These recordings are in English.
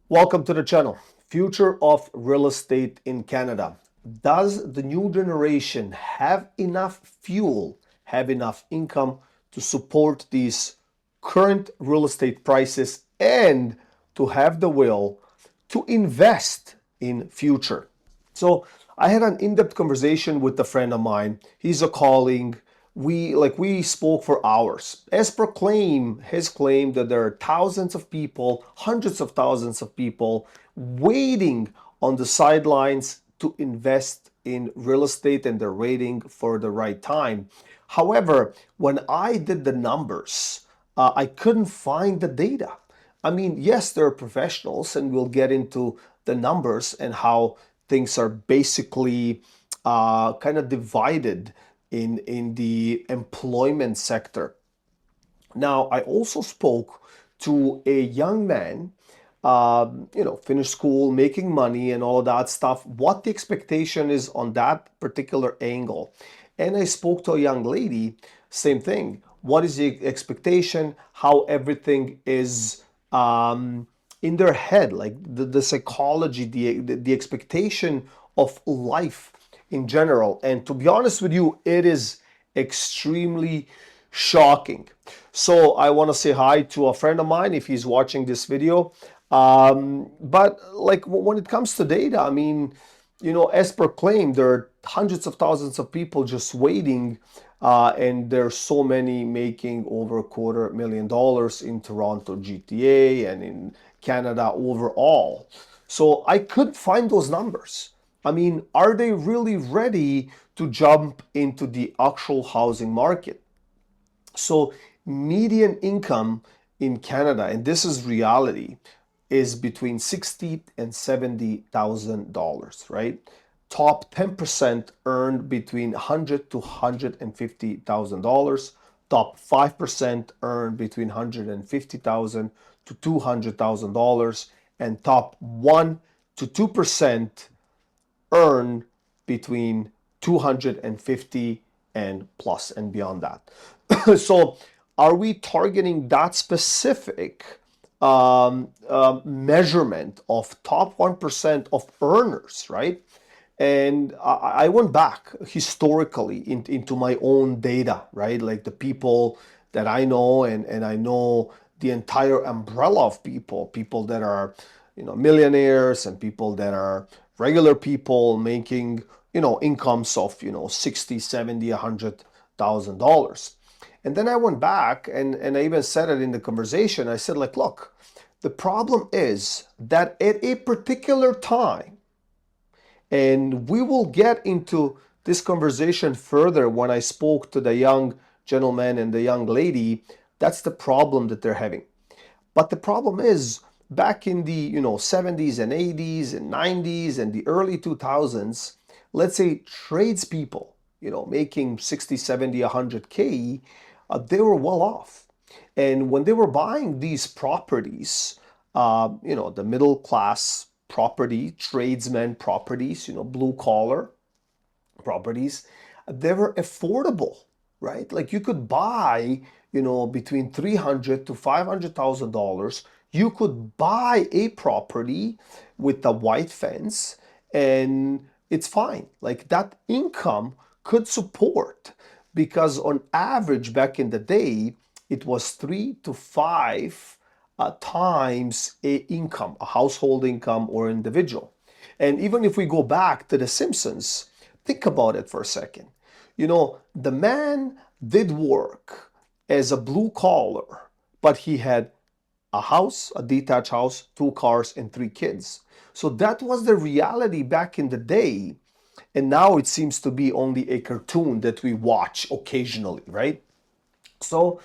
Welcome to the channel. Future of real estate in Canada. Does the new generation have enough fuel, have enough income to support these current real estate prices and to have the will to invest in future? So I had an in-depth conversation with a friend of mine. He's a colleague. We spoke for hours. As per claim, his claim that there are thousands of people, hundreds of thousands of people waiting on the sidelines to invest in real estate and they're waiting for the right time. However, when I did the numbers, I couldn't find the data. I mean, yes, there are professionals, and we'll get into the numbers and how things are basically kind of divided in the employment sector. Now, I also spoke to a young man, finished school, making money, and all of that stuff. What the expectation is on that particular angle, and I spoke to a young lady, same thing. What is the expectation? How everything is in their head, like the psychology, the expectation of life in general. And to be honest with you, it is extremely shocking. So I want to say hi to a friend of mine if he's watching this video. But like when it comes to data, I mean, as per claim, there are hundreds of thousands of people just waiting, and there's so many making over $250,000 in Toronto GTA and in Canada overall. So I couldn't find those numbers. I mean, are they really ready to jump into the actual housing market? So median income in Canada, and this is reality, is between $60,000 and $70,000, right? Top 10% earned between $100,000 to $150,000. Top 5% earned between $150,000 to $200,000, and top 1 to 2% earn between 250 and plus and beyond that. So are we targeting that specific measurement of top 1% of earners, right? And I went back historically into my own data, right? Like the people that I know, and I know the entire umbrella of people that are, millionaires, and people that are regular people making, incomes of, 60, 70, $100,000. And then I went back and I even said it in the conversation. I said, like, look, the problem is that at a particular time, and we will get into this conversation further when I spoke to the young gentleman and the young lady. That's the problem that they're having. But the problem is back in the 70s and 80s and 90s and the early 2000s, let's say tradespeople, making 60, 70, 100K, they were well off. And when they were buying these properties, the middle class property, tradesmen properties, blue collar properties, they were affordable, right? Like you could buy, between $300,000 to $500,000. You could buy a property with a white fence, and it's fine. Like that income could support, because on average back in the day, it was 3 to 5 times a income, a household income or individual. And even if we go back to The Simpsons, think about it for a second. The man did work as a blue collar, but he had a house, a detached house, 2 cars, and 3 kids. So that was the reality back in the day. And now it seems to be only a cartoon that we watch occasionally, right? So,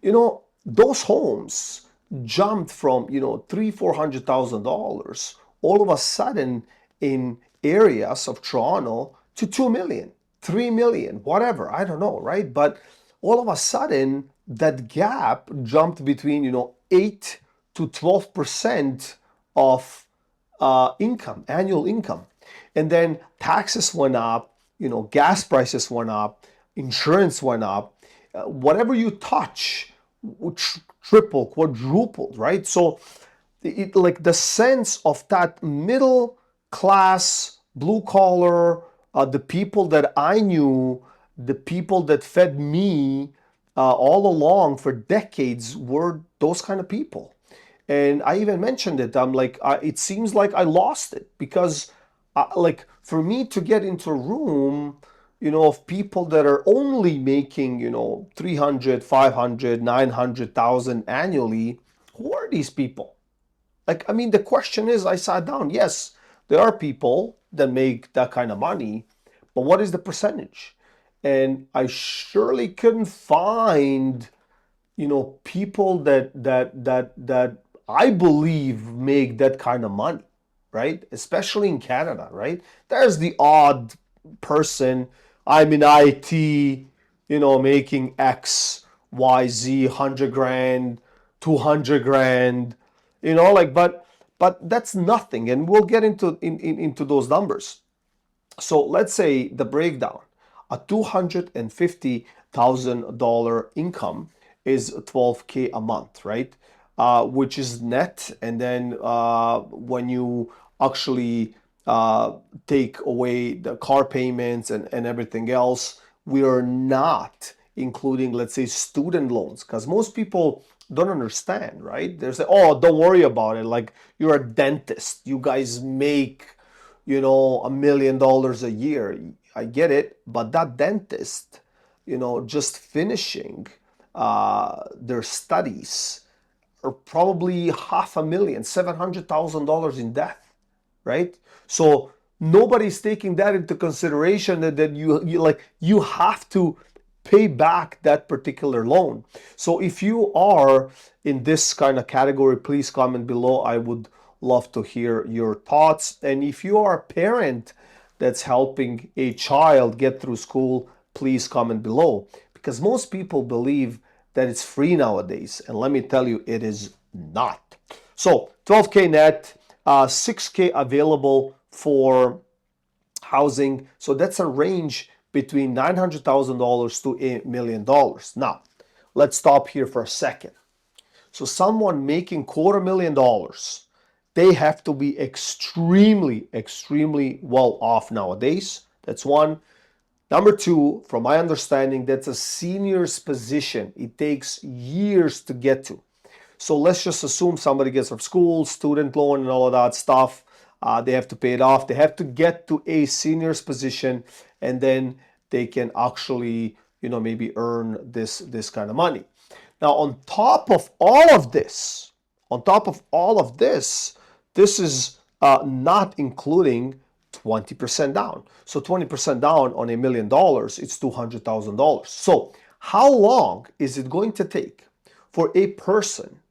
those homes jumped from, $300,000, 400,000 all of a sudden in areas of Toronto to 2 million, 3 million, whatever, I don't know, right? But all of a sudden that gap jumped between, 8 to 12% of income, annual income. And then taxes went up, gas prices went up, insurance went up. Whatever you touch, triple, quadrupled, right? So like the sense of that middle class, blue collar, the people that I knew, the people that fed me all along for decades were those kind of people. And I even mentioned it. I'm like, it seems like I lost it because, like, for me to get into a room, of people that are only making, 300, 500, 900,000 annually, who are these people? Like, I mean, the question is, I sat down. Yes, there are people that make that kind of money, but what is the percentage? And I surely couldn't find, people that I believe make that kind of money, right? Especially in Canada, right? There's the odd person. I'm in IT, making X, Y, Z, 100 grand, 200 grand, like, but that's nothing, and we'll get into those numbers. So let's say the breakdown: a $250,000 income is 12K a month, right? Which is net. And then when you actually take away the car payments and everything else, we are not including, let's say, student loans, because most people don't understand, right? They're saying, oh, don't worry about it. Like, you're a dentist. You guys make $1 million a year. I get it, but that dentist, just finishing their studies are probably half a million, $700,000 in debt, right? So nobody's taking that into consideration, that you have to pay back that particular loan. So if you are in this kind of category, please comment below. I would love to hear your thoughts. And if you are a parent that's helping a child get through school, please comment below, because most people believe that it's free nowadays, and let me tell you, it is not. So 12K net, 6K available for housing. So that's a range between $900,000 to $1 million. Now, let's stop here for a second. So someone making $250,000, they have to be extremely, extremely well off nowadays. That's one. Number two, from my understanding, that's a senior's position. It takes years to get to. So let's just assume somebody gets from school, student loan, and all of that stuff. They have to pay it off. They have to get to a senior's position, and then they can actually, maybe earn this kind of money. Now, on top of all of this, this is not including 20% down. So 20% down on $1 million, it's $200,000. So how long is it going to take for a person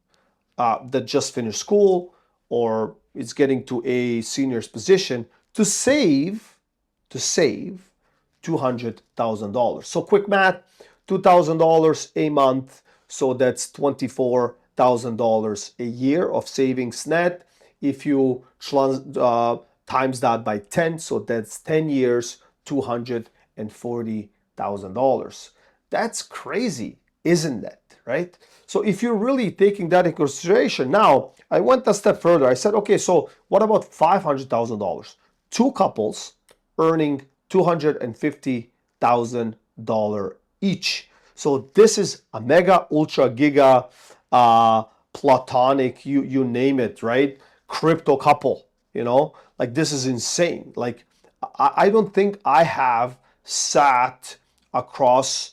that just finished school or is getting to a senior's position to save $200,000? So quick math: $2,000 a month, so that's $24,000 a year of savings net. If you times that by 10, so that's 10 years, $240,000. That's crazy, isn't that, right? So if you're really taking that into consideration, now I went a step further. I said, okay, so what about $500,000? Two couples earning $250,000 each. So this is a mega, ultra, giga, platonic, you name it, right? Crypto couple, like, this is insane. Like, I don't think I have sat across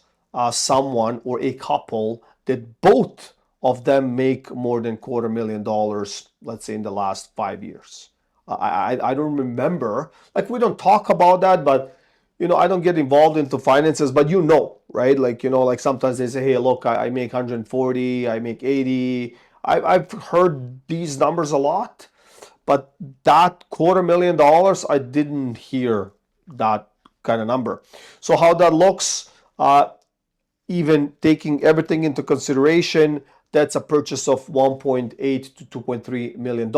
someone or a couple that both of them make more than $250,000, let's say, in the last 5 years. I don't remember. Like, we don't talk about that, but I don't get involved into finances, but right? Like, like sometimes they say, hey, look, I make 140, I make 80. I've heard these numbers a lot, but that $250,000, I didn't hear that kind of number. So how that looks, even taking everything into consideration, that's a purchase of $1.8 to $2.3 million,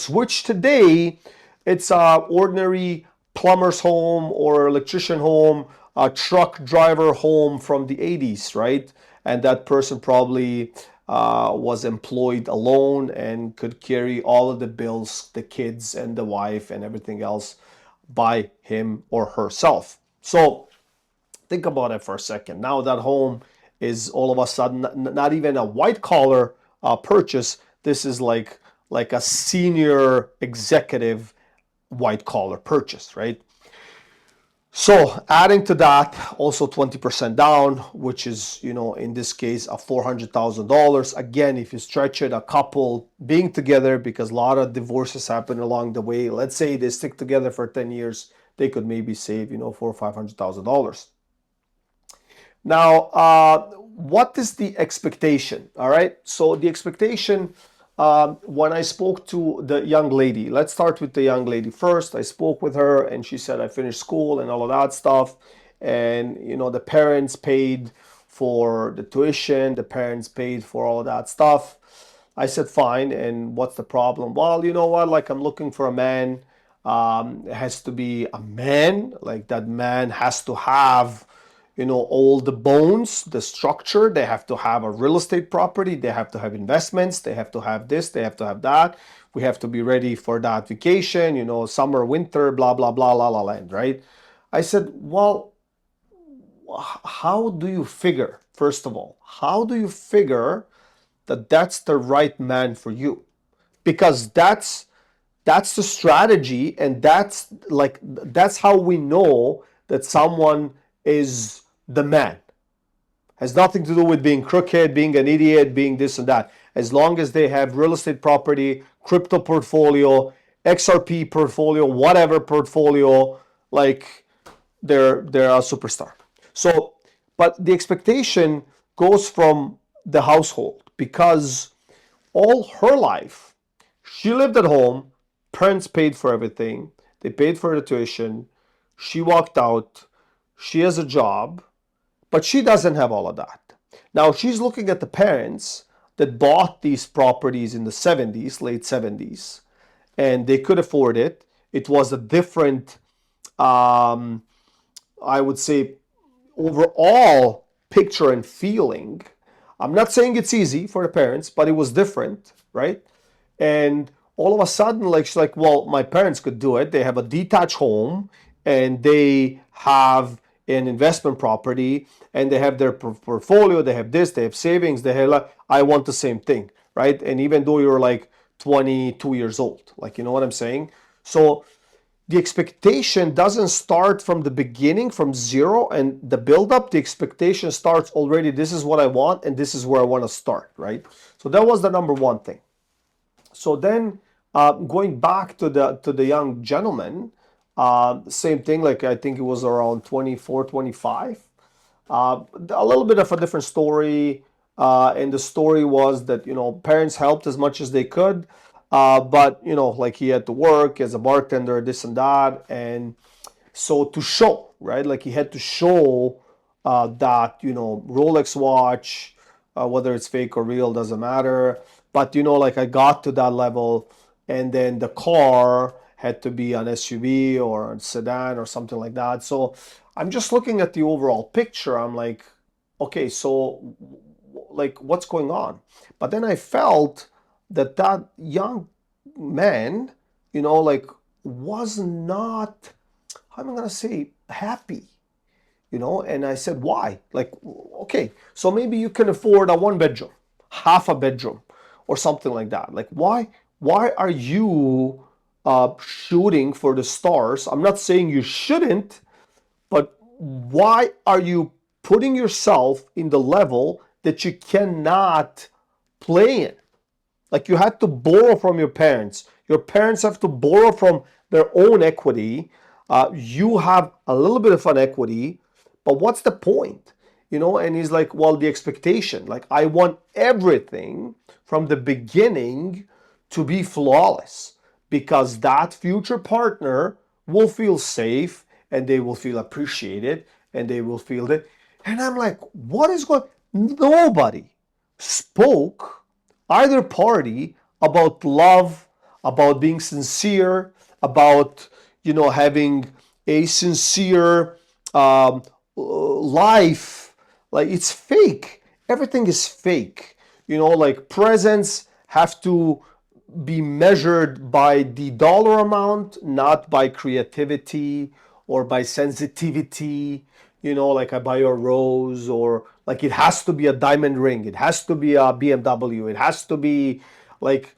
which today it's a ordinary plumber's home or electrician home, a truck driver home from the 80s, right? And that person probably was employed alone and could carry all of the bills, the kids and the wife and everything else by him or herself. So think about it for a second. Now that home is all of a sudden not even a white collar purchase. This is like a senior executive white collar purchase, right? So adding to that, also 20% down, which is, in this case, a $400,000. Again, if you stretch it, a couple being together, because a lot of divorces happen along the way. Let's say they stick together for 10 years, they could maybe save, four or $500,000. Now, what is the expectation? All right. So the expectation, when I spoke to the young lady, let's start with the young lady first. I spoke with her and she said, I finished school and all of that stuff. And, the parents paid for the tuition, the parents paid for all of that stuff. I said, fine. And what's the problem? Well, you know what? Like, I'm looking for a man. It has to be a man. Like, that man has to have, all the bones, the structure. They have to have a real estate property. They have to have investments. They have to have this. They have to have that. We have to be ready for that vacation, summer, winter, blah, blah, blah, la, la, land, right? I said, well, how do you figure, first of all, how do you figure that that's the right man for you? Because that's the strategy, and that's how we know that someone is the man. Has nothing to do with being crooked, being an idiot, being this and that. As long as they have real estate property, crypto portfolio, XRP portfolio, whatever portfolio, like they're a superstar. So, but the expectation goes from the household, because all her life she lived at home, parents paid for everything, they paid for the tuition, she walked out, she has a job, but she doesn't have all of that. Now she's looking at the parents that bought these properties in the 70s, late 70s, and they could afford it. It was a different, um, I would say, overall picture and feeling. I'm not saying it's easy for the parents, but it was different, right? And all of a sudden, like, she's like, well, my parents could do it. They have a detached home and they have an investment property and they have their portfolio. They have this, they have savings. They have, like, I want the same thing, right? And even though you're like 22 years old, like, you know what I'm saying? So the expectation doesn't start from the beginning, from zero, and the build up. The expectation starts already. This is what I want and this is where I want to start, right? So that was the number one thing. So then, going back to the young gentleman, same thing. Like, I think it was around 24, 25. A little bit of a different story, and the story was that, parents helped as much as they could, but, like, he had to work as a bartender, this and that, and so to show, right? Like, he had to show that, Rolex watch, whether it's fake or real, doesn't matter. But, like, I got to that level, and then the car had to be an SUV or a sedan or something like that. So I'm just looking at the overall picture. I'm like, okay, so, like, what's going on? But then I felt that that young man, like, was not, how am I gonna say, happy, and I said, why? Like, okay, so maybe you can afford a one bedroom, half a bedroom, or something like that. Like, why are you shooting for the stars? I'm not saying you shouldn't, but why are you putting yourself in the level that you cannot play in? Like, you had to borrow from your parents. Your parents have to borrow from their own equity. You have a little bit of an equity, but what's the point? And he's like, well, the expectation. Like, I want everything from the beginning to be flawless, because that future partner will feel safe and they will feel appreciated and they will feel that. And I'm like, what is going? Nobody spoke, either party, about love, about being sincere, about, having a sincere life. Like, it's fake. Everything is fake. like presents have to be measured by the dollar amount, not by creativity or by sensitivity. Like I buy a rose, or like it has to be a diamond ring, it has to be a BMW, it has to be like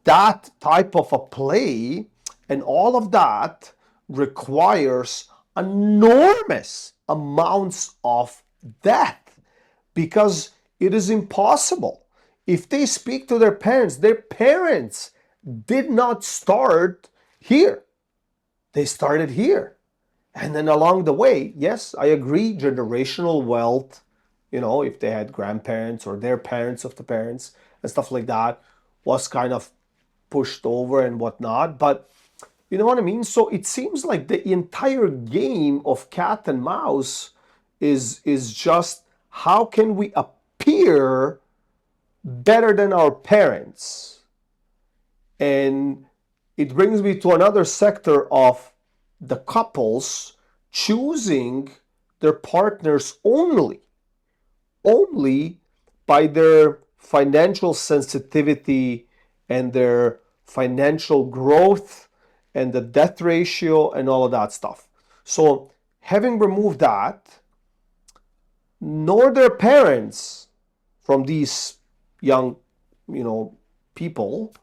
that type of a play. And all of that requires enormous amounts of debt, because it is impossible. If they speak to their parents did not start here. They started here. And then along the way, yes, I agree, generational wealth, if they had grandparents or their parents of the parents and stuff like that, was kind of pushed over and whatnot. But you know what I mean? So it seems like the entire game of cat and mouse is just how can we appear better than our parents? And it brings me to another sector of the couples choosing their partners only by their financial sensitivity and their financial growth and the debt ratio and all of that stuff. So having removed that, nor their parents from these young, people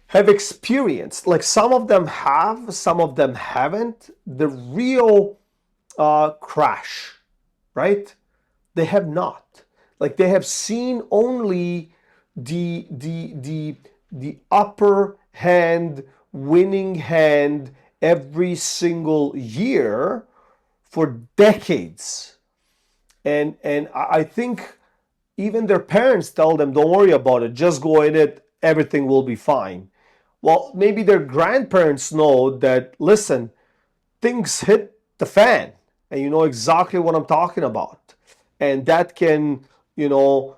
have experienced, like some of them have, some of them haven't, the real crash, right? They have not. Like they have seen only the upper hand, winning hand every single year for decades. And I think even their parents tell them, don't worry about it, just go in it, everything will be fine. Well, maybe their grandparents know that, listen, things hit the fan, and you know exactly what I'm talking about. And that can,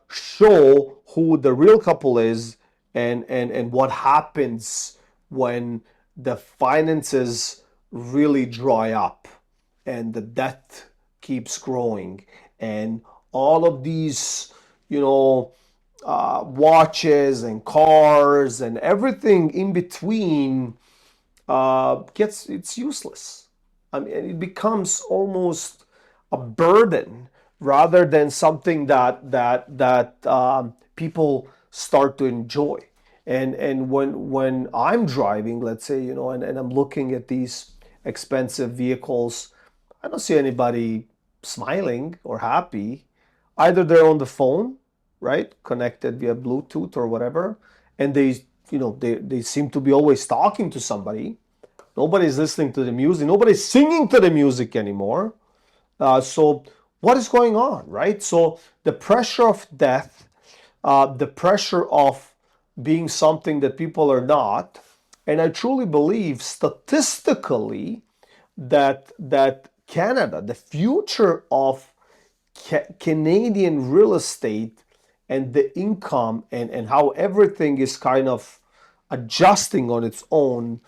show who the real couple is, and what happens when the finances really dry up and the debt keeps growing, and all of these, watches and cars and everything in between it's useless. I mean, it becomes almost a burden rather than something that people start to enjoy. And when I'm driving, let's say, and I'm looking at these expensive vehicles, I don't see anybody smiling or happy. Either they're on the phone, right, connected via Bluetooth or whatever, and they seem to be always talking to somebody. Nobody's listening to the music. Nobody's singing to the music anymore. So what is going on, right? So the pressure of death, the pressure of being something that people are not, and I truly believe statistically that Canada, the future of Canadian real estate and the income and how everything is kind of adjusting on its own,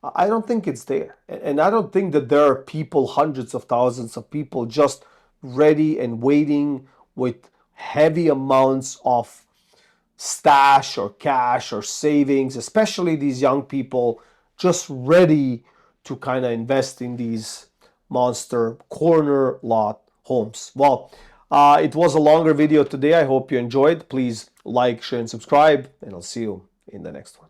I don't think it's there. And I don't think that there are people, hundreds of thousands of people, just ready and waiting with heavy amounts of stash or cash or savings, especially these young people, just ready to kind of invest in these monster corner lot homes. Well, it was a longer video today. I hope you enjoyed. Please like, share, and subscribe, and I'll see you in the next one.